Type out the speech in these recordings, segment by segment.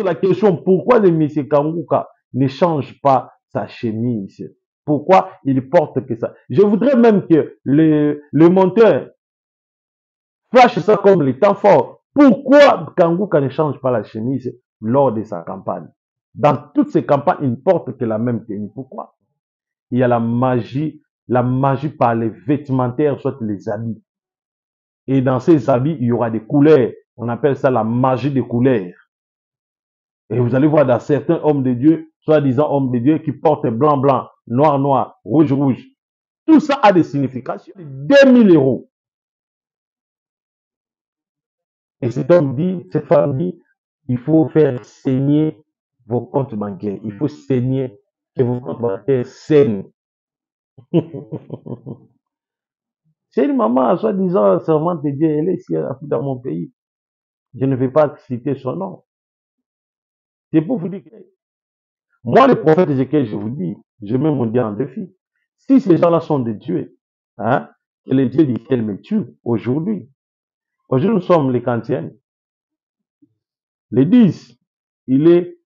la question, pourquoi le M. Kangouka ne change pas sa chemise? Pourquoi il porte que ça? Je voudrais même que le monteur flash ça comme le temps fort. Pourquoi Kangouka ne change pas la chemise lors de sa campagne? Dans toutes ces campagnes, il ne porte que la même tenue. Pourquoi? Il y a la magie par les vêtementaires, soit les habits. Et dans ces habits, il y aura des couleurs. On appelle ça la magie des couleurs. Et vous allez voir dans certains hommes de Dieu, soi-disant hommes de Dieu, qui portent blanc, blanc, noir, noir, rouge, rouge. Tout ça a des significations. 2000 euros. Et cet homme dit, cette femme dit, il faut faire saigner vos comptes bancaires. Il faut saigner que vos comptes bancaires saignent. C'est une maman, soi-disant servante de Dieu, elle est ici dans mon pays. Je ne vais pas citer son nom. C'est pour vous dire que moi, le prophète Ézéchiel, je vous dis, je mets mon Dieu en défi. Si ces gens-là sont des dieux, hein, que les dieux d'Israël me tuent aujourd'hui. Aujourd'hui, nous sommes les Kantiennes. Les 10, il est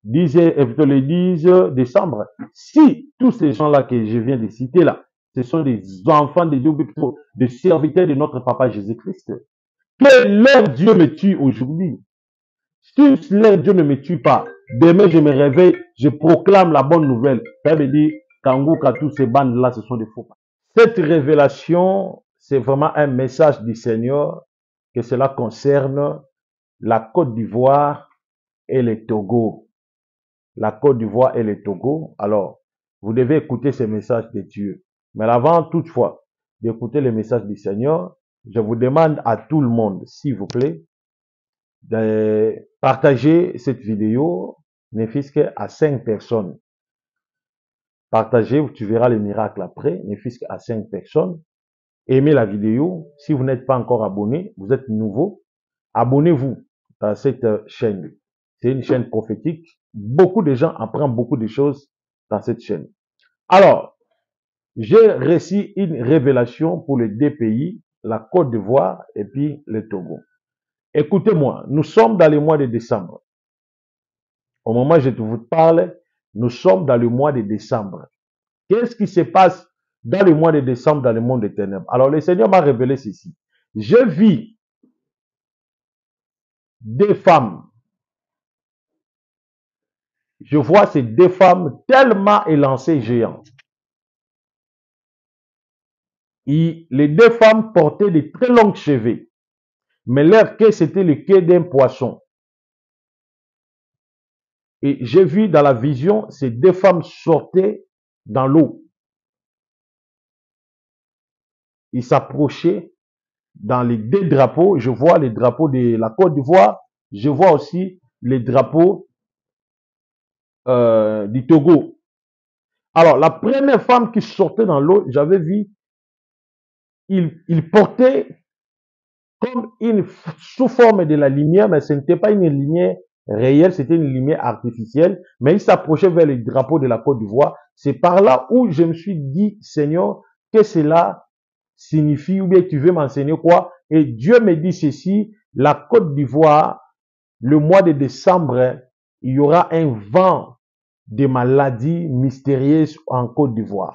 10, plutôt le 10 décembre. Si tous ces gens-là que je viens de citer là, ce sont des enfants de Dieu, des serviteurs de notre Papa Jésus-Christ, que leur Dieu me tue aujourd'hui. Si leur Dieu ne me tue pas, demain je me réveille, je proclame la bonne nouvelle. Père me dit, Kangouka, tous ces bandes-là, ce sont des faux. Cette révélation, c'est vraiment un message du Seigneur, que cela concerne la Côte d'Ivoire et le Togo. La Côte d'Ivoire et le Togo. Alors, vous devez écouter ces messages de Dieu. Mais avant, toutefois, d'écouter les messages du Seigneur, je vous demande à tout le monde, s'il vous plaît, de partager cette vidéo, ne fût-ce qu'à 5 personnes. Partagez, tu verras le miracle après, ne fût-ce qu'à 5 personnes. Aimez la vidéo. Si vous n'êtes pas encore abonné, vous êtes nouveau, abonnez-vous à cette chaîne. C'est une chaîne prophétique. Beaucoup de gens apprennent beaucoup de choses dans cette chaîne. Alors, j'ai reçu une révélation pour les deux pays, la Côte d'Ivoire et puis le Togo. Écoutez-moi, nous sommes dans le mois de décembre. Au moment où je vous parle, nous sommes dans le mois de décembre. Qu'est-ce qui se passe dans le mois de décembre dans le monde des ténèbres? Alors, le Seigneur m'a révélé ceci. Je vis des femmes. Je vois ces deux femmes tellement élancées géantes. Et les deux femmes portaient de très longs cheveux. Mais leur quai, c'était le quai d'un poisson. Et j'ai vu dans la vision, ces deux femmes sortaient dans l'eau. Ils s'approchaient dans les deux drapeaux. Je vois les drapeaux de la Côte d'Ivoire. Je vois aussi les drapeaux du Togo. Alors, la première femme qui sortait dans l'eau, j'avais vu, il portait comme une sous forme de la lumière, mais ce n'était pas une lumière réelle, c'était une lumière artificielle, mais il s'approchait vers le drapeau de la Côte d'Ivoire. C'est par là où je me suis dit, Seigneur, que cela signifie, ou bien tu veux m'enseigner quoi? Et Dieu me dit ceci, la Côte d'Ivoire, le mois de décembre, il y aura un vent de maladies mystérieuses en Côte d'Ivoire.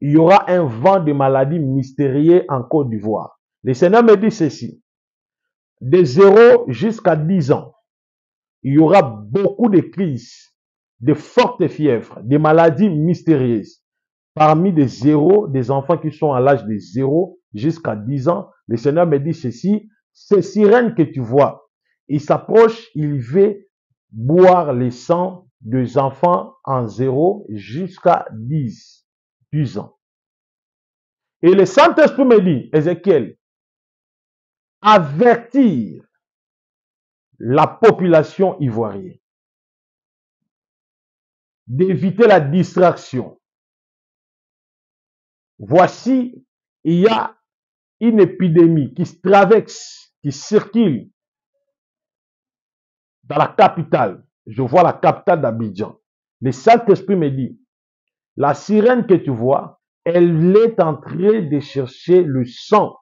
Il y aura un vent de maladies mystérieuses en Côte d'Ivoire. Le Seigneur me dit ceci. De 0 jusqu'à 10 ans, il y aura beaucoup de crises, de fortes fièvres, de maladies mystérieuses. Parmi des enfants qui sont à l'âge de 0 jusqu'à 10 ans, le Seigneur me dit ceci. Ces sirènes que tu vois, ils s'approchent, ils veulent boire le sang des enfants en 0 jusqu'à 10 ans. Et le Saint-Esprit me dit, Ézéchiel, avertir la population ivoirienne d'éviter la distraction. Voici, il y a une épidémie qui se traverse, qui circule dans la capitale. Je vois la capitale d'Abidjan. Le Saint-Esprit me dit, la sirène que tu vois, elle est en train de chercher le sang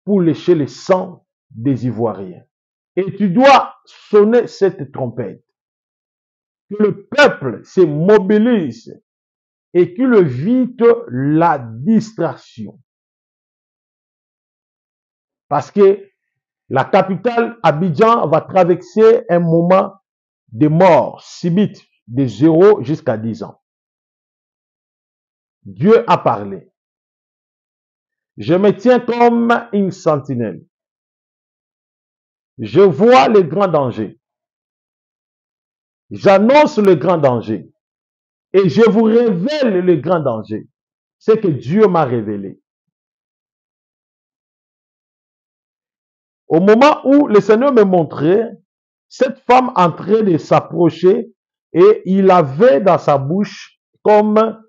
pour lécher le sang des Ivoiriens. Et tu dois sonner cette trompette. Que le peuple se mobilise et qu'il évite la distraction. Parce que la capitale, Abidjan, va traverser un moment de mort subite de 0 jusqu'à 10 ans. Dieu a parlé. Je me tiens comme une sentinelle. Je vois le grand danger. J'annonce le grand danger. Et je vous révèle le grand danger. C'est que Dieu m'a révélé. Au moment où le Seigneur me montrait cette femme en train de s'approcher et il avait dans sa bouche comme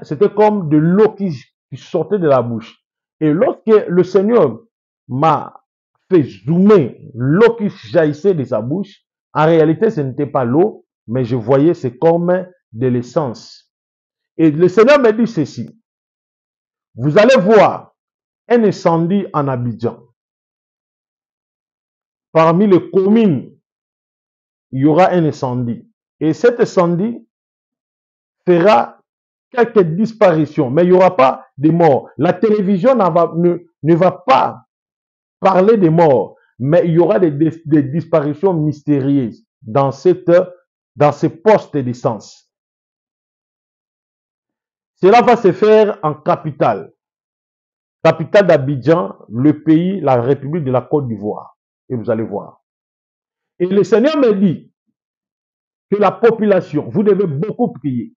c'était comme de l'eau qui sortait de la bouche. Et lorsque le Seigneur m'a fait zoomer l'eau qui jaillissait de sa bouche, en réalité ce n'était pas l'eau, mais je voyais c'est comme de l'essence. Et le Seigneur me dit ceci, vous allez voir un incendie en Abidjan. Parmi les communes, il y aura un incendie. Et cet incendie fera quelques disparitions, mais il n'y aura pas de morts. La télévision ne va pas parler des morts, mais il y aura des disparitions mystérieuses dans ces postes d'essence. Cela va se faire en capitale d'Abidjan, le pays, la République de la Côte d'Ivoire. Et vous allez voir. Et le Seigneur me dit que la population, vous devez beaucoup prier.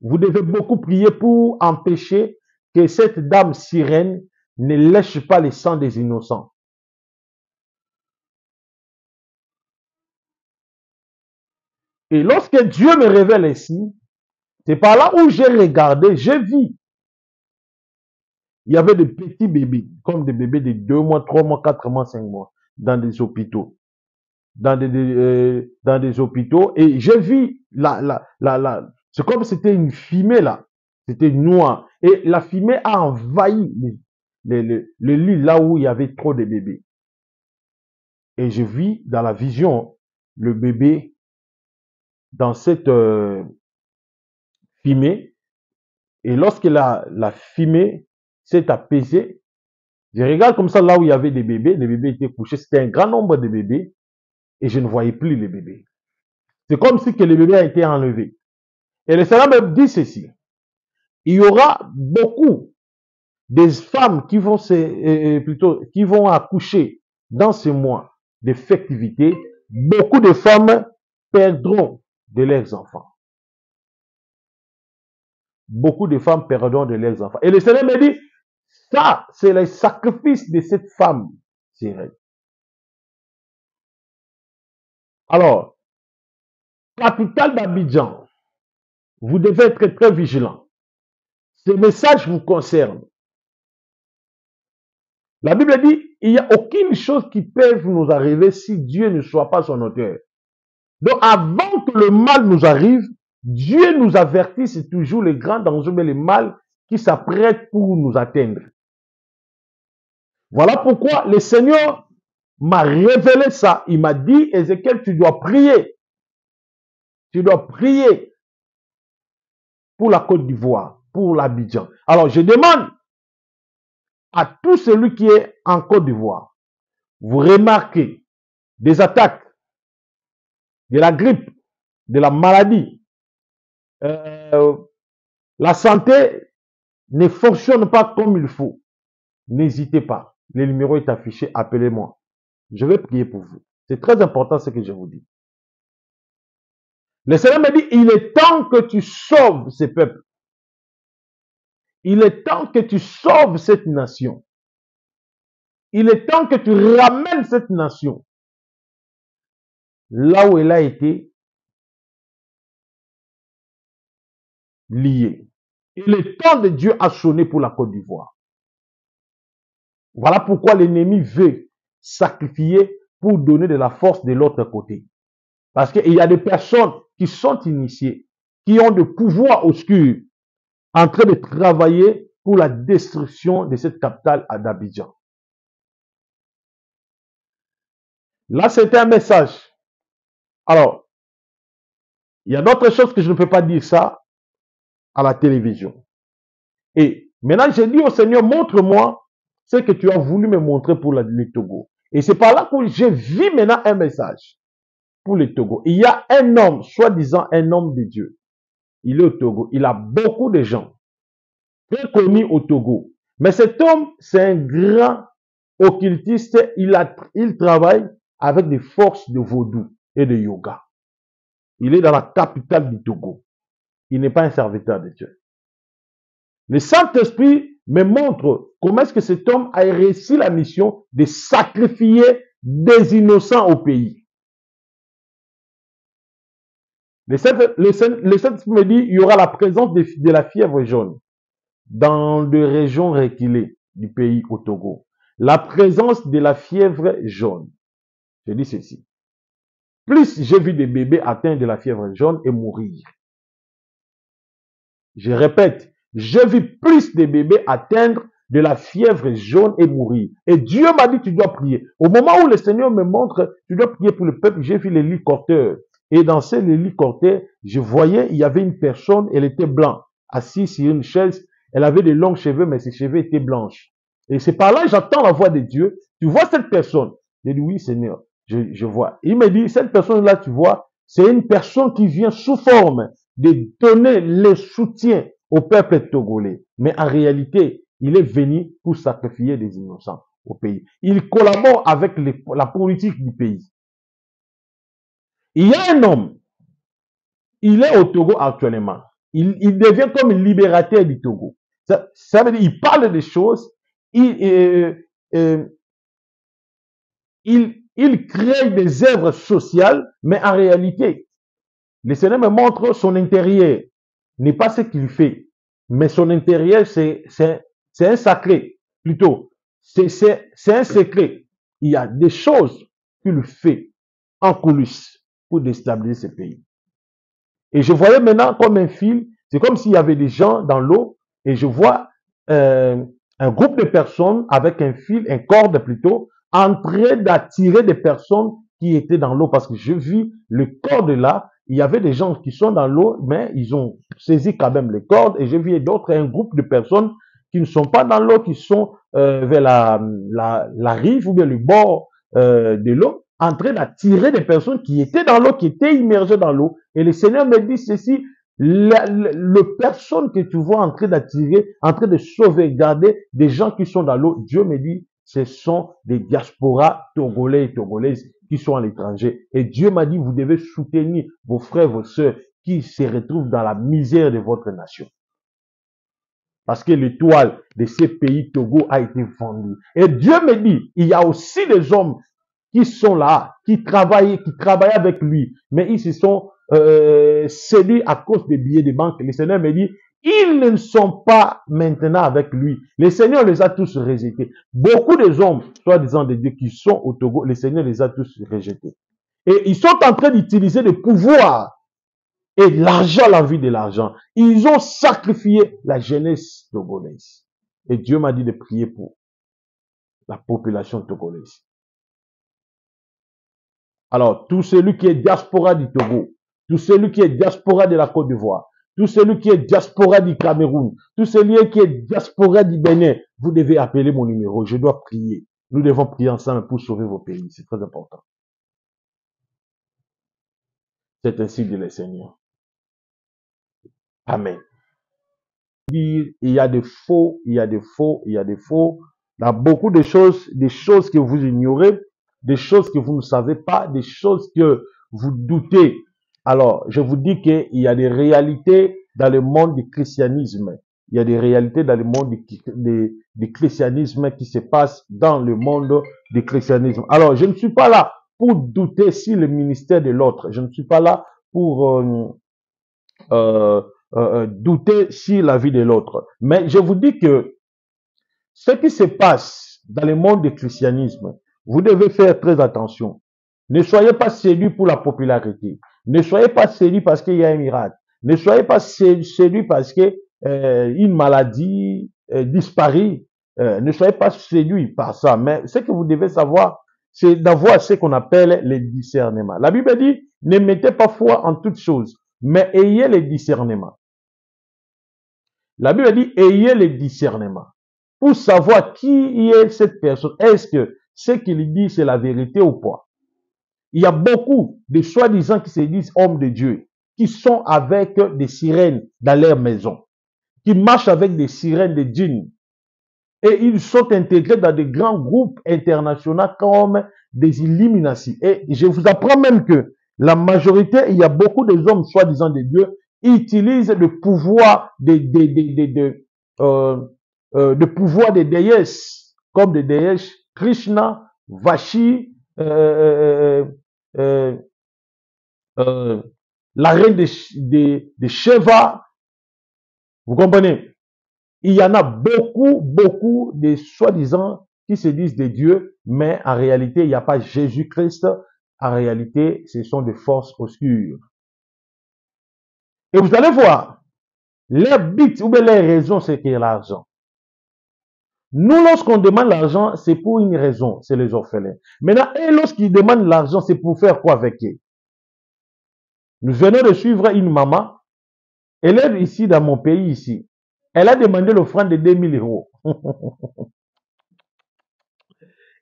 Vous devez beaucoup prier pour empêcher que cette dame sirène ne lèche pas le sang des innocents. Et lorsque Dieu me révèle ainsi, c'est par là où j'ai regardé, j'ai vu. Il y avait des petits bébés, comme des bébés de 2 mois, 3 mois, 4 mois, 5 mois, dans des hôpitaux. Dans des hôpitaux. Et j'ai vu c'est comme si c'était une fumée là. C'était noir. Et la fumée a envahi le lit là où il y avait trop de bébés. Et je vis dans la vision le bébé dans cette fumée. Et lorsque la fumée s'est apaisée, je regarde comme ça là où il y avait des bébés. Les bébés étaient couchés. C'était un grand nombre de bébés. Et je ne voyais plus les bébés. C'est comme si que les bébés a été enlevé. Et le Seigneur me dit ceci. Il y aura beaucoup de femmes qui vont qui vont accoucher dans ce mois de festivité. Beaucoup de femmes perdront de leurs enfants. Beaucoup de femmes perdront de leurs enfants. Et le Seigneur me dit, ça, c'est le sacrifice de cette femme sirène. Alors, capitale d'Abidjan, vous devez être très vigilant. Ce message vous concerne. La Bible dit, il n'y a aucune chose qui peut nous arriver si Dieu ne soit pas son auteur. Donc, avant que le mal nous arrive, Dieu nous avertit, c'est toujours le grand danger, mais le mal qui s'apprête pour nous atteindre. Voilà pourquoi le Seigneur m'a révélé ça. Il m'a dit, Ézéchiel, tu dois prier. Tu dois prier pour la Côte d'Ivoire, pour l'Abidjan. Alors, je demande à tout celui qui est en Côte d'Ivoire, vous remarquez des attaques, de la grippe, de la maladie, la santé ne fonctionne pas comme il faut. N'hésitez pas. Le numéro est affiché, appelez-moi. Je vais prier pour vous. C'est très important ce que je vous dis. Le Seigneur me dit, il est temps que tu sauves ce peuple. Il est temps que tu sauves cette nation. Il est temps que tu ramènes cette nation là où elle a été liée. Et le temps de Dieu a sonné pour la Côte d'Ivoire. Voilà pourquoi l'ennemi veut sacrifier pour donner de la force de l'autre côté. Parce qu'il y a des personnes qui sont initiées, qui ont des pouvoirs obscurs, en train de travailler pour la destruction de cette capitale à d'Abidjan. Là, c'était un message. Alors, il y a d'autres choses que je ne peux pas dire ça à la télévision. Et maintenant, j'ai dit au Seigneur, montre-moi ce que tu as voulu me montrer pour le Togo. Et c'est par là que j'ai vu maintenant un message pour le Togo. Il y a un homme, soi-disant un homme de Dieu. Il est au Togo. Il a beaucoup de gens très connus au Togo. Mais cet homme, c'est un grand occultiste. Il travaille avec des forces de vaudou et de yoga. Il est dans la capitale du Togo. Il n'est pas un serviteur de Dieu. Le Saint-Esprit me montre comment est-ce que cet homme a réussi la mission de sacrifier des innocents au pays. Le Saint-Esprit me dit, il y aura la présence de la fièvre jaune dans des régions reculées du pays au Togo. La présence de la fièvre jaune. Je dis ceci. Plus j'ai vu des bébés atteints de la fièvre jaune et mourir. Je répète, j'ai vu plus de bébés atteindre de la fièvre jaune et mourir. Et Dieu m'a dit, tu dois prier. Au moment où le Seigneur me montre, tu dois prier pour le peuple, j'ai vu l'hélicoptère. Et dans cet hélicoptère, je voyais, il y avait une personne, elle était blanche, assise sur une chaise. Elle avait de longs cheveux, mais ses cheveux étaient blanches. Et c'est par là que j'entends la voix de Dieu. Tu vois cette personne? J'ai dit, oui, Seigneur, je vois. Il me dit, cette personne-là, tu vois, c'est une personne qui vient sous forme de donner le soutien au peuple togolais. Mais en réalité, il est venu pour sacrifier des innocents au pays. Il collabore avec la politique du pays. Il y a un homme, il est au Togo actuellement. Il devient comme un libérateur du Togo. Ça veut dire, il parle des choses, il crée des œuvres sociales, mais en réalité, le Seigneur me montre son intérieur n'est pas ce qu'il fait, mais son intérieur, c'est un sacré, plutôt. C'est un secret. Il y a des choses qu'il fait en coulisses pour déstabiliser ce pays. Et je voyais maintenant comme un fil, c'est comme s'il y avait des gens dans l'eau, et je vois un groupe de personnes avec un fil, un corde plutôt, en train d'attirer des personnes qui étaient dans l'eau, parce que je vis le corde là, il y avait des gens qui sont dans l'eau, mais ils ont saisi quand même les cordes, et je vis d'autres, un groupe de personnes qui ne sont pas dans l'eau, qui sont vers la rive ou bien le bord de l'eau, en train d'attirer des personnes qui étaient dans l'eau, qui étaient immergées dans l'eau. Et le Seigneur me dit ceci, le personne que tu vois en train d'attirer, en train de sauvegarder des gens qui sont dans l'eau, Dieu me dit, ce sont des diasporas togolais et togolaises qui sont à l'étranger. Et Dieu m'a dit, vous devez soutenir vos frères, vos sœurs qui se retrouvent dans la misère de votre nation. Parce que l'étoile de ces pays Togo a été vendue. Et Dieu me dit, il y a aussi des hommes qui sont là, qui travaillent avec lui, mais ils se sont séduits à cause des billets de banque. Le Seigneur me dit, ils ne sont pas maintenant avec lui. Le Seigneur les a tous rejetés. Beaucoup des hommes, soi-disant de Dieu, qui sont au Togo, le Seigneur les a tous rejetés. Et ils sont en train d'utiliser le pouvoir et l'argent, l'envie de l'argent. Ils ont sacrifié la jeunesse togolaise. Et Dieu m'a dit de prier pour la population togolaise. Alors, tout celui qui est diaspora du Togo, tout celui qui est diaspora de la Côte d'Ivoire, tout celui qui est diaspora du Cameroun, tout celui qui est diaspora du Bénin, vous devez appeler mon numéro. Je dois prier. Nous devons prier ensemble pour sauver vos pays. C'est très important. C'est ainsi dit le Seigneur. Amen. Il y a des faux, il y a des faux, il y a des faux. Il y a beaucoup de choses que vous ignorez, des choses que vous ne savez pas, des choses que vous doutez. Alors, je vous dis qu'il y a des réalités dans le monde du christianisme. Il y a des réalités dans le monde du christianisme qui se passent dans le monde du christianisme. Alors, je ne suis pas là pour douter si le ministère de l'autre. Je ne suis pas là pour douter sur la vie de l'autre. Mais je vous dis que ce qui se passe dans le monde du christianisme, vous devez faire très attention. Ne soyez pas séduits pour la popularité. Ne soyez pas séduits parce qu'il y a un miracle. Ne soyez pas séduits parce que une maladie disparaît. Ne soyez pas séduits par ça. Mais ce que vous devez savoir, c'est d'avoir ce qu'on appelle le discernement. La Bible dit, ne mettez pas foi en toutes choses, mais ayez le discernement. La Bible dit, ayez le discernement pour savoir qui est cette personne. Est-ce que ce qu'il dit, c'est la vérité ou pas? Il y a beaucoup de soi-disant qui se disent hommes de Dieu, qui sont avec des sirènes dans leur maison, qui marchent avec des sirènes de djinns. Et ils sont intégrés dans des grands groupes internationaux comme des Illuminati. Et je vous apprends même que la majorité, il y a beaucoup des hommes soi-disant de Dieu, utilisent le pouvoir de pouvoir des déesses, comme des déesses Krishna, Vashi, euh, la reine de Shiva. Vous comprenez? Il y en a beaucoup de soi-disant qui se disent des dieux, mais en réalité, il n'y a pas Jésus-Christ. En réalité, ce sont des forces obscures. Et vous allez voir, leur but ou bien leur raison, c'est qu'il y a l'argent. Nous, lorsqu'on demande l'argent, c'est pour une raison, c'est les orphelins. Maintenant, et lorsqu'ils demandent l'argent, c'est pour faire quoi avec eux? Nous venons de suivre une maman. Elle est ici, dans mon pays, ici. Elle a demandé l'offrande de 2000 euros.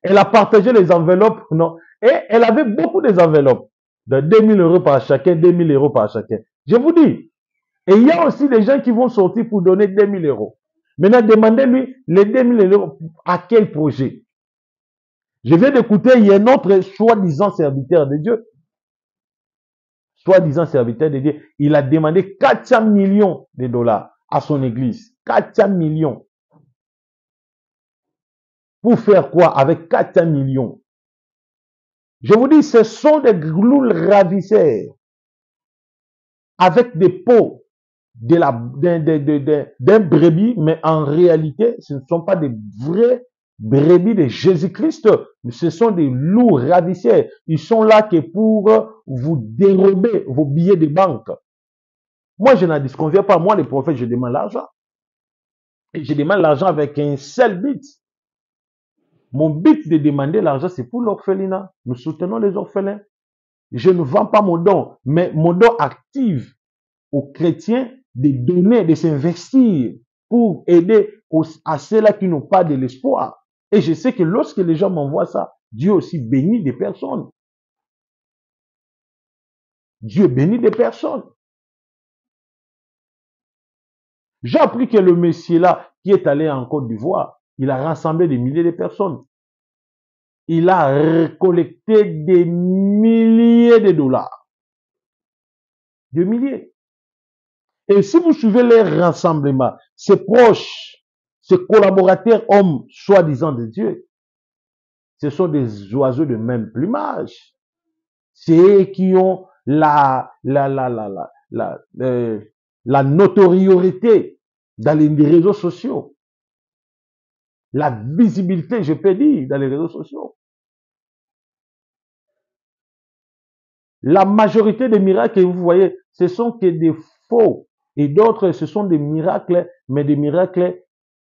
Elle a partagé les enveloppes, non. Et elle avait beaucoup des enveloppes. De 2000 euros par chacun, 2000 euros par chacun. Je vous dis. Et il y a aussi des gens qui vont sortir pour donner 2000 euros. Maintenant, demandez-lui les 2000 euros à quel projet. Je viens d'écouter, il y a un autre soi-disant serviteur de Dieu. Soi-disant serviteur de Dieu. Il a demandé 400 millions de dollars à son église. 400 millions. Pour faire quoi avec 400 millions? Je vous dis, ce sont des glouls ravisseurs avec des peaux d'un brebis, mais en réalité, ce ne sont pas des vrais brebis de Jésus-Christ. Ce sont des loups ravisseurs. Ils sont là que pour vous dérober vos billets de banque. Moi, je n'en disconviens pas. Moi, les prophètes, je demande l'argent. Et je demande l'argent avec un seul but. Mon but de demander l'argent, c'est pour l'orphelinat. Nous soutenons les orphelins. Je ne vends pas mon don, mais mon don active aux chrétiens de donner, de s'investir pour aider à ceux-là qui n'ont pas de l'espoir. Et je sais que lorsque les gens m'envoient ça, Dieu aussi bénit des personnes. Dieu bénit des personnes. J'ai appris que le monsieur là, qui est allé en Côte d'Ivoire, il a rassemblé des milliers de personnes. Il a récolté des milliers de dollars. Des milliers. Et si vous suivez les rassemblements, ces proches, ces collaborateurs hommes soi-disant de Dieu, ce sont des oiseaux de même plumage. C'est eux qui ont la notoriété dans les réseaux sociaux. La visibilité, je peux dire, dans les réseaux sociaux. La majorité des miracles que vous voyez, ce sont que des faux. Et d'autres, ce sont des miracles, mais des miracles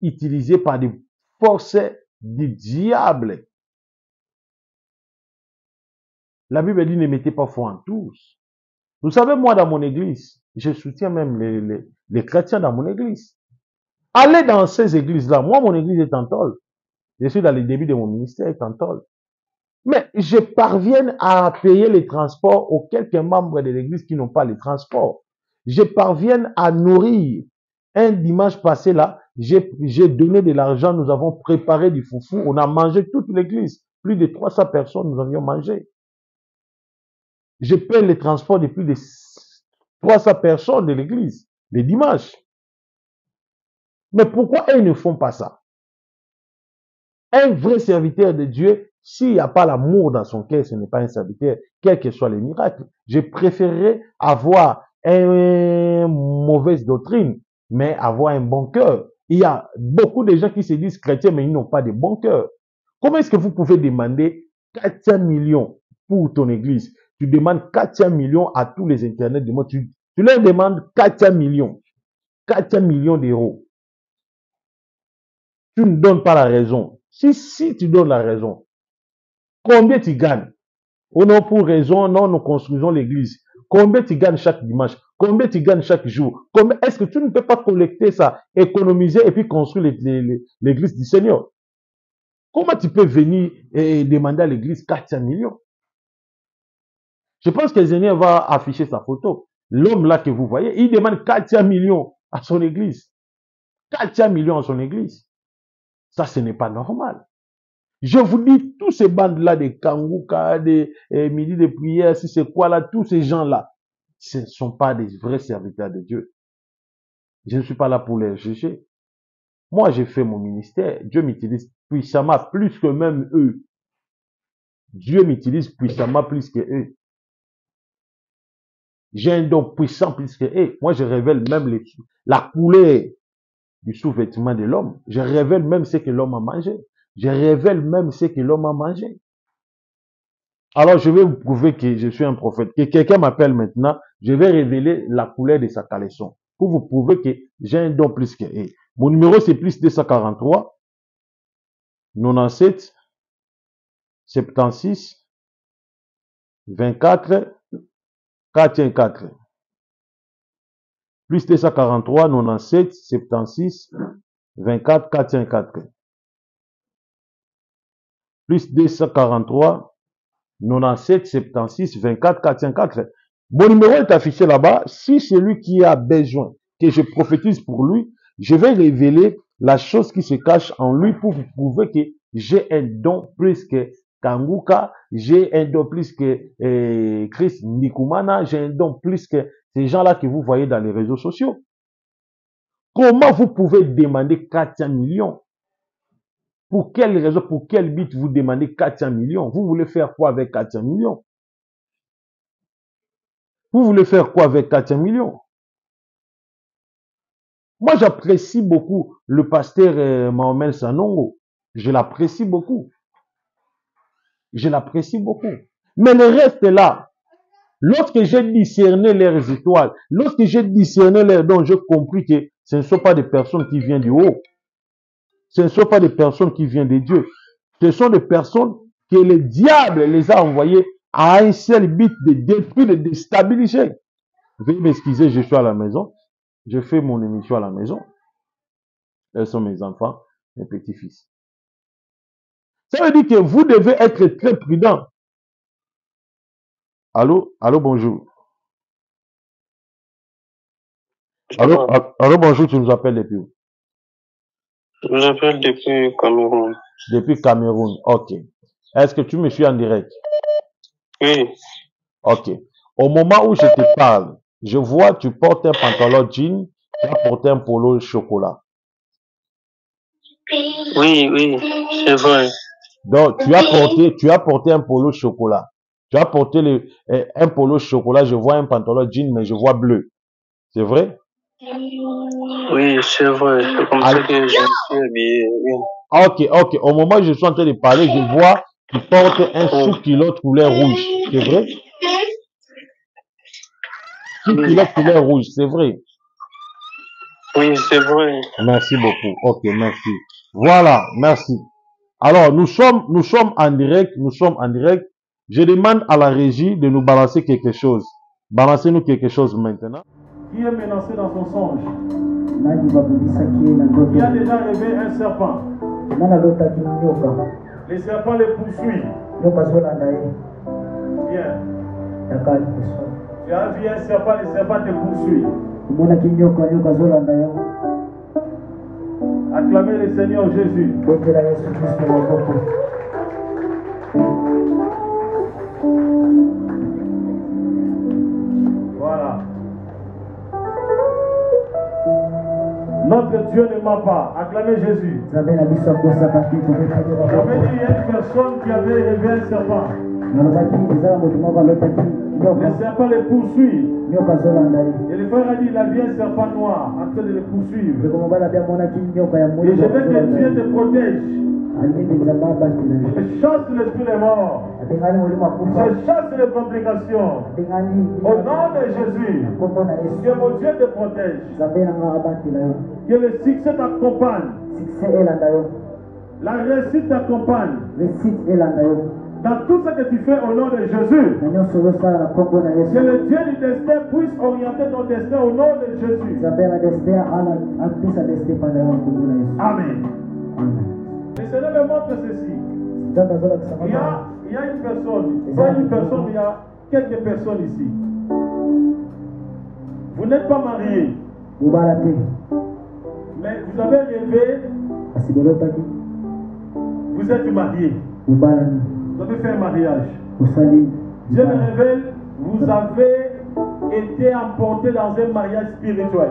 utilisés par des forces du diable. La Bible dit, ne mettez pas foi en tous. Vous savez, moi, dans mon église, je soutiens même les chrétiens dans mon église. Allez dans ces églises-là. Moi, mon église est en tôle. Je suis dans les débuts de mon ministère, est en tôle. Mais je parviens à payer les transports aux quelques membres de l'église qui n'ont pas les transports. Je parviens à nourrir. Un dimanche passé là, j'ai donné de l'argent, nous avons préparé du foufou, on a mangé toute l'église. Plus de 300 personnes, nous avions mangé. Je paie les transports de plus de 300 personnes de l'église, les dimanches. Mais pourquoi ils ne font pas ça? Un vrai serviteur de Dieu, s'il n'y a pas l'amour dans son cœur, ce n'est pas un serviteur, quels que soient les miracles. Je préférerais avoir une mauvaise doctrine, mais avoir un bon cœur. Il y a beaucoup de gens qui se disent chrétiens, mais ils n'ont pas de bon cœur. Comment est-ce que vous pouvez demander 400 millions pour ton église? Tu demandes 400 millions à tous les internets du monde. Tu leur demandes 400 millions. 400 millions d'euros. Tu ne donnes pas la raison. Si tu donnes la raison, Combien tu gagnes? Oh non, pour raison, non, nous construisons l'église. Combien tu gagnes chaque dimanche? Combien tu gagnes chaque jour? Est-ce que tu ne peux pas collecter ça, économiser et puis construire l'église du Seigneur? Comment tu peux venir et demander à l'église 400 millions? Je pense que le Seigneur va afficher sa photo. L'homme là que vous voyez, il demande 400 millions à son église. 400 millions à son église. Ça, ce n'est pas normal. Je vous dis, tous ces bandes-là, des Kangouka, des midi de prière, si c'est quoi là, tous ces gens-là, ce ne sont pas des vrais serviteurs de Dieu. Je ne suis pas là pour les juger. Moi, j'ai fait mon ministère. Dieu m'utilise puissamment plus que même eux. Dieu m'utilise puissamment plus que eux. J'ai un don puissant plus que eux. Moi, je révèle même la couleur du sous-vêtement de l'homme. Je révèle même ce que l'homme a mangé. Je révèle même ce que l'homme a mangé. Alors, je vais vous prouver que je suis un prophète. Que quelqu'un m'appelle maintenant, je vais révéler la couleur de sa caleçon. Pour vous prouver que j'ai un don plus que eux. Mon numéro, c'est plus 243, 97, 76, 24, 414. Plus 243, 97, 76, 24, 414. Plus 243, 97, 76, 24, 404. Mon numéro est affiché là-bas. Si celui qui a besoin que je prophétise pour lui, je vais révéler la chose qui se cache en lui pour vous prouver que j'ai un don plus que Kanguka, j'ai un don plus que Chris Nikumana, j'ai un don plus que ces gens-là que vous voyez dans les réseaux sociaux. Comment vous pouvez demander 400 millions? Pour quelle raison, pour quel but vous demandez 400 millions? Vous voulez faire quoi avec 400 millions? Vous voulez faire quoi avec 400 millions? Moi, j'apprécie beaucoup le pasteur Mahomet Sanongo. Je l'apprécie beaucoup. Je l'apprécie beaucoup. Mais le reste est là. Lorsque j'ai discerné leurs étoiles, lorsque j'ai discerné leurs dons, j'ai compris que ce ne sont pas des personnes qui viennent du haut. Ce ne sont pas des personnes qui viennent de Dieu. Ce sont des personnes que le diable les a envoyées à un seul but de détruire, de déstabiliser. Veuillez m'excuser, je suis à la maison. Je fais mon émission à la maison. Elles sont mes enfants, mes petits-fils. Ça veut dire que vous devez être très prudent. Allô? Allô, bonjour. Allô, allô, bonjour, tu nous appelles depuis où? Je vous appelle depuis Cameroun. Depuis Cameroun, ok. Est-ce que tu me suis en direct? Oui. Ok. Au moment où je te parle, je vois tu portes un pantalon jean, tu as porté un polo chocolat. Oui, oui, c'est vrai. Donc, tu as porté un polo chocolat. Tu as porté un polo chocolat, je vois un pantalon jean, mais je vois bleu. C'est vrai? Oui, c'est vrai. C'est comme ça que je me suis habillé. Oui. Ok, ok. Au moment où je suis en train de parler, je vois tu portes un sous-culotte couleur rouge. C'est vrai? Sous-culotte couleur rouge, c'est vrai? Oui, c'est vrai. Merci beaucoup. Ok, merci. Voilà, merci. Alors, nous sommes en direct, Je demande à la régie de nous balancer quelque chose. Balancez-nous quelque chose maintenant. Qui est menacé dans son songe? Qui a déjà rêvé un serpent? Les serpents les poursuivent. Bien. Tu as vu un serpent, les serpents te poursuivent. Acclamez le Seigneur Jésus. Voilà. Notre Dieu ne ment pas. Acclamez Jésus. J'avais dit il y a une personne qui avait rêvé un serpent. Le serpent les poursuit. Et le frère a dit il a vu un serpent noir en train de les poursuivre. Et je vais que Dieu te protège. Je chasse l'esprit des morts. Je chasse les complications. Au nom de Jésus, que mon Dieu te protège. Que le succès t'accompagne. La réussite t'accompagne. Dans tout ce que tu fais au nom de Jésus, que le Dieu du destin puisse orienter ton destin au nom de Jésus. Amen. Le Seigneur me montre ceci. Il y a une personne, il y a quelques personnes ici. Vous n'êtes pas mariés, mais vous avez rêvé, vous êtes mariés. Vous avez fait un mariage. Dieu me révèle, vous avez été emporté dans un mariage spirituel.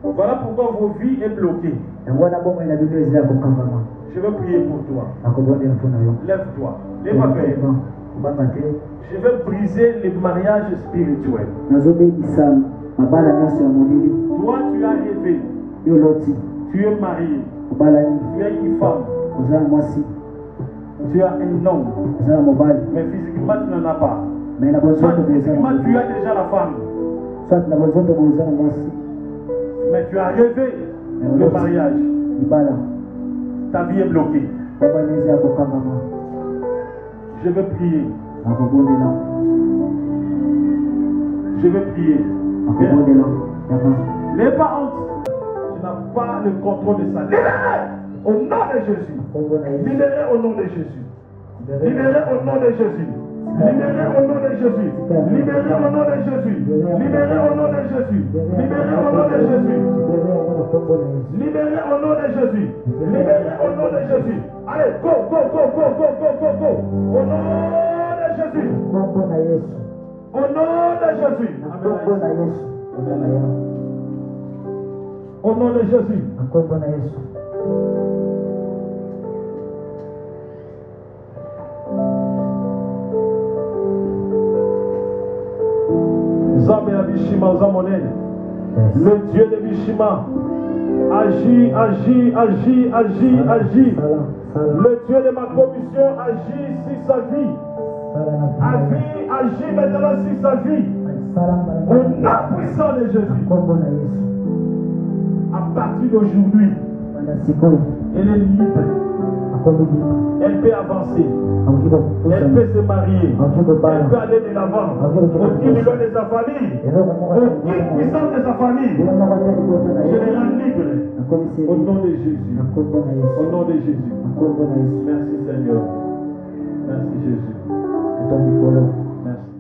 Voilà pourquoi vos vies est bloquée. Je veux prier pour toi. Lève-toi. Je veux briser les mariages spirituels. Toi, tu as rêvé. Tu es marié. Tu es une femme. Tu as un homme. Mais physiquement, tu n'en as pas. Soit physiquement, tu as déjà la femme. Mais tu as rêvé le mariage. Ta vie est bloquée. Je veux prier. Je veux prier. N'aie pas honte. Tu n'as pas le contrôle de ça. Libérez au nom de Jésus. Libérez au nom de Jésus. Libérez au nom de Jésus. Libérez au nom de Jésus. Libérez au nom de Jésus. Libérez au nom de Jésus. Libérez au nom de Jésus. Libérez au nom de Jésus. Libérez au nom de Jésus. Allez, go, go, go, go, go, go, go, go. Au nom de Jésus. Au nom de Jésus. Au nom de Jésus. Le Dieu de Bishima agit, agit, agit, agit, agit. Le Dieu de ma commission agit sur sa vie. Agit maintenant sur sa vie. Au nom puissant de Jésus. À partir d'aujourd'hui, elle est libre. Elle peut avancer. Elle peut se marier. Elle peut aller de l'avant. Aucune million de sa famille. Aucune puissance de sa famille. Je les rends libres. Au nom de Jésus. Au nom de Jésus. Merci Seigneur. Merci Jésus. Merci.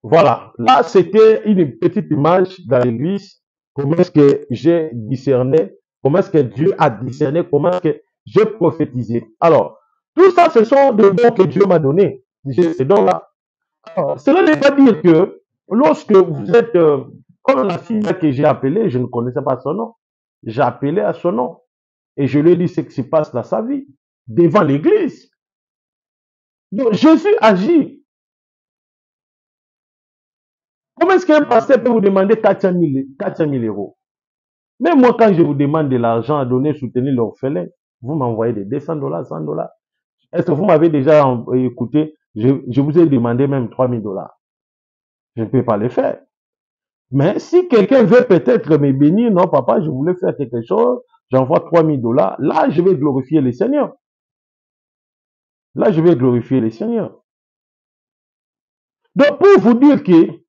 Voilà. Là, c'était une petite image dans l'église. Comment est-ce que j'ai discerné? Comment est-ce que Dieu a discerné? Comment est-ce que j'ai prophétisé? Alors, tout ça, ce sont des dons que Dieu m'a donnés. Ces dons-là. Cela ne veut pas dire que lorsque vous êtes, comme la fille que j'ai appelée, je ne connaissais pas son nom. J'ai appelé à son nom. Et je lui ai dit ce qui se passe dans sa vie, devant l'église. Donc, Jésus agit. Comment est-ce qu'un pasteur peut vous demander 400 000 euros? Même moi, quand je vous demande de l'argent à donner, soutenir l'orphelin, vous m'envoyez des 200 $, 100 $. Est-ce que vous m'avez déjà écouté? Je vous ai demandé même 3 000 $. Je ne peux pas le faire. Mais si quelqu'un veut peut-être me bénir, non, papa, je voulais faire quelque chose, j'envoie 3 000 $. Là, je vais glorifier le Seigneur. Là, je vais glorifier le Seigneur. Donc, pour vous dire que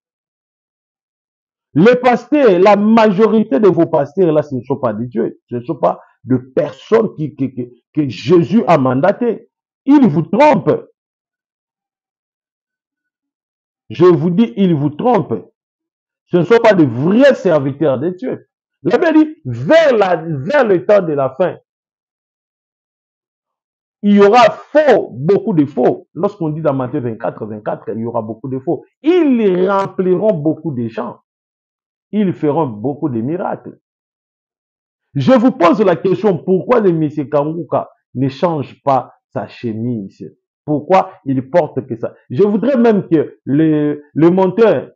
les pasteurs, la majorité de vos pasteurs, là, ce ne sont pas de Dieu. Ce ne sont pas de personnes que Jésus a mandaté. Ils vous trompent. Je vous dis, ils vous trompent. Ce ne sont pas de vrais serviteurs de Dieu. La Bible dit, vers le temps de la fin, il y aura beaucoup de faux. Lorsqu'on dit dans Matthieu 24, il y aura beaucoup de faux. Ils rempliront beaucoup de gens. Ils feront beaucoup de miracles. Je vous pose la question, pourquoi le M. Kanguka ne change pas sa chemise? Pourquoi il porte que ça? Je voudrais même que le monteur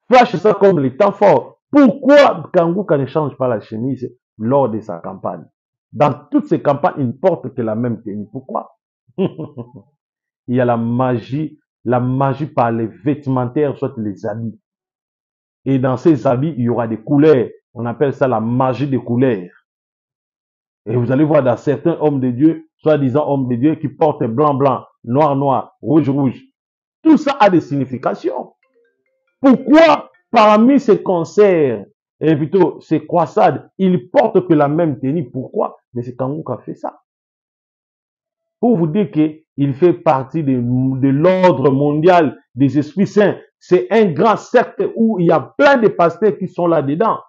flash ça comme le temps fort. Pourquoi Kanguka ne change pas la chemise lors de sa campagne? Dans toutes ces campagnes, il ne porte que la même tenue. Pourquoi? Il y a la magie par les vêtementaires, soit les habits. Et dans ces habits, il y aura des couleurs. On appelle ça la magie des couleurs. Et vous allez voir dans certains hommes de Dieu, soi-disant hommes de Dieu, qui portent blanc, blanc, noir, noir, rouge, rouge. Tout ça a des significations. Pourquoi parmi ces concerts, et plutôt ces croisades, ils portent que la même tenue? Pourquoi? Mais c'est Kangou qui a fait ça. Pour vous dire qu'il fait partie de l'ordre mondial des esprits saints. C'est un grand cercle où il y a plein de pasteurs qui sont là-dedans.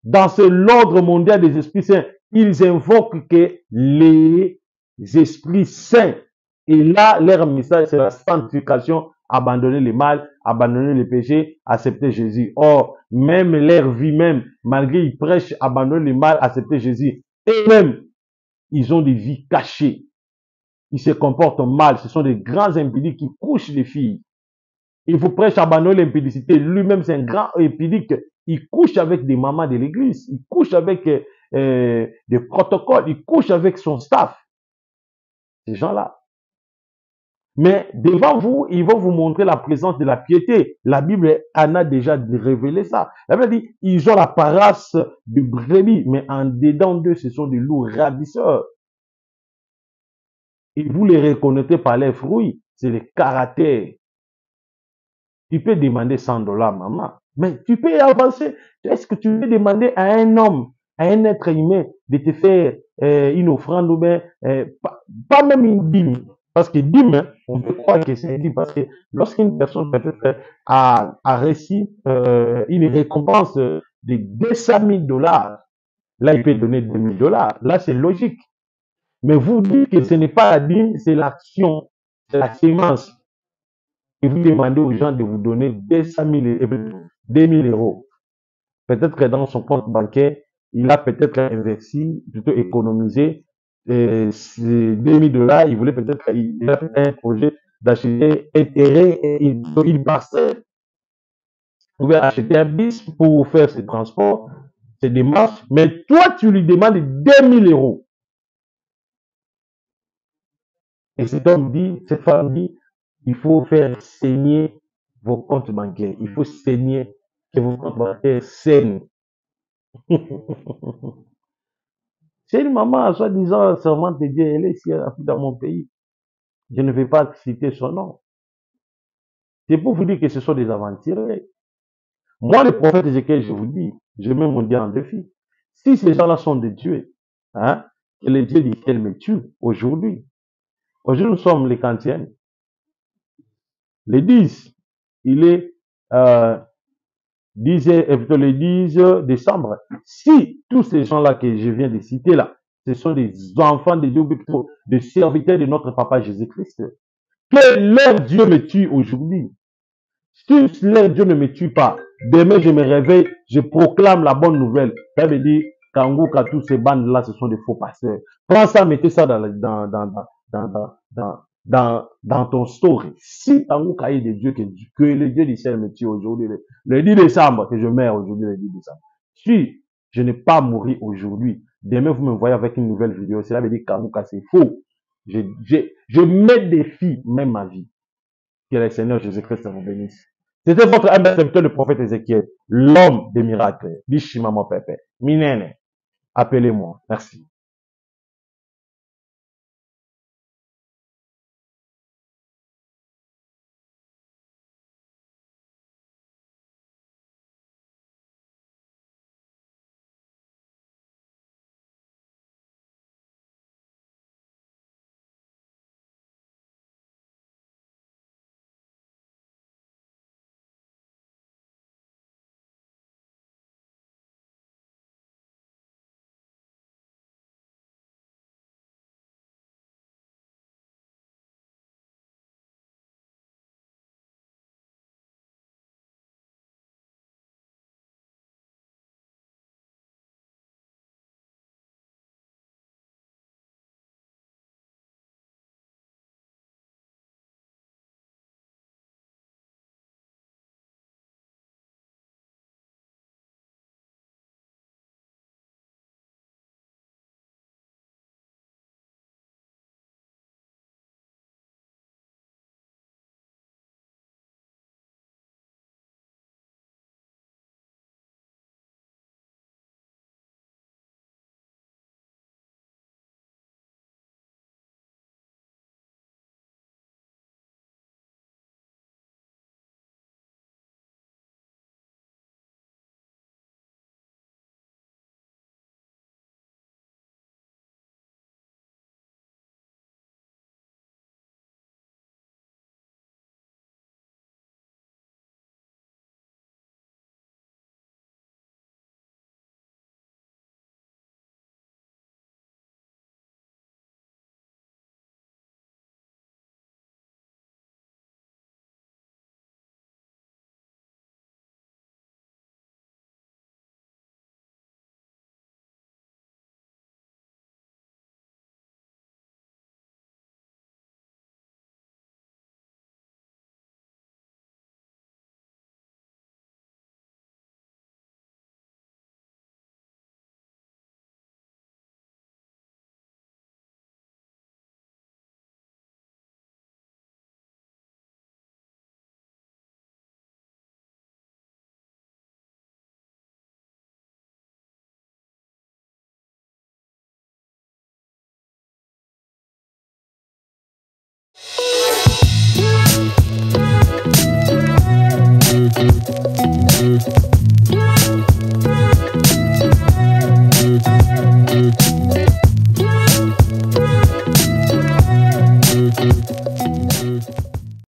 Dans l'ordre mondial des esprits saints, ils invoquent que les esprits saints. Et là, leur message, c'est la sanctification, abandonner le mal, abandonner le péché, accepter Jésus. Or, même leur vie même, malgré ils prêchent, abandonner le mal, accepter Jésus. Et même, ils ont des vies cachées. Ils se comportent mal. Ce sont des grands impudiques qui couchent les filles. Il vous prêche abandonner l'impudicité. Lui-même, c'est un grand impudique. Il couche avec des mamans de l'église. Il couche avec des protocoles. Il couche avec son staff. Ces gens-là. Mais devant vous, ils vont vous montrer la présence de la piété. La Bible en a déjà révélé ça. La Bible dit, ils ont la parasse de brebis, mais en dedans d'eux, ce sont des loups ravisseurs. Et vous les reconnaissez par leurs fruits. C'est le caractère. Tu peux demander 100 $, maman. Mais tu peux avancer. Est-ce que tu peux demander à un homme, à un être humain, de te faire une offrande ou bien, pas même une dîme? Parce que dîme, hein, on peut croire que c'est une dîme. Parce que lorsqu'une personne peut-être a reçu une récompense de 200 000 $, là, il peut donner 2 000 $. Là, c'est logique. Mais vous dites que ce n'est pas la dîme, c'est l'action, c'est la sémence. Et vous demandez aux gens de vous donner 200 000 €. Peut-être que dans son compte bancaire, il a peut-être investi, plutôt économisé 2 000 $. Il voulait peut-être, il a fait un projet d'acheter un terrain et une parcelle. Vous pouvez acheter un bus pour faire ses transports, ses démarches, mais toi, tu lui demandes 2 000 €. Et cet homme dit, cette femme dit, il faut faire saigner vos comptes bancaires. Il faut saigner que vos comptes bancaires saignent. C'est une maman, soi-disant, servante de Dieu, elle est ici dans mon pays. Je ne vais pas citer son nom. C'est pour vous dire que ce sont des aventuriers. Moi, le prophète Ézéchiel, je vous dis, je mets mon Dieu en défi. Si ces gens-là sont des dieux, hein, que les dieux du ciel me tuent aujourd'hui. Aujourd'hui, nous sommes les Kantiennes. Les 10, il est 10, plutôt le 10 décembre. Si tous ces gens-là que je viens de citer là, ce sont des enfants de Dieu, des serviteurs de notre Papa Jésus-Christ, que leur Dieu me tue aujourd'hui. Si leur Dieu ne me tue pas, demain je me réveille, je proclame la bonne nouvelle. Ça veut dire qu'Angouka, tous ces bandes-là, ce sont des faux pasteurs. Prends ça, mettez ça dans ton story. Si Angouka est des dieux, que le Dieu du ciel me tue aujourd'hui, le 10 décembre, que je meurs aujourd'hui le 10 décembre. Si je n'ai pas mouru aujourd'hui, demain vous me voyez avec une nouvelle vidéo, cela veut dire qu'Angouka c'est faux. Je mets défi même ma vie. Que le Seigneur Jésus-Christ vous bénisse. C'était votre humble serviteur, le prophète Ézéchiel, l'homme des miracles. Bishima mon pépé. Minene. Appelez-moi. Merci.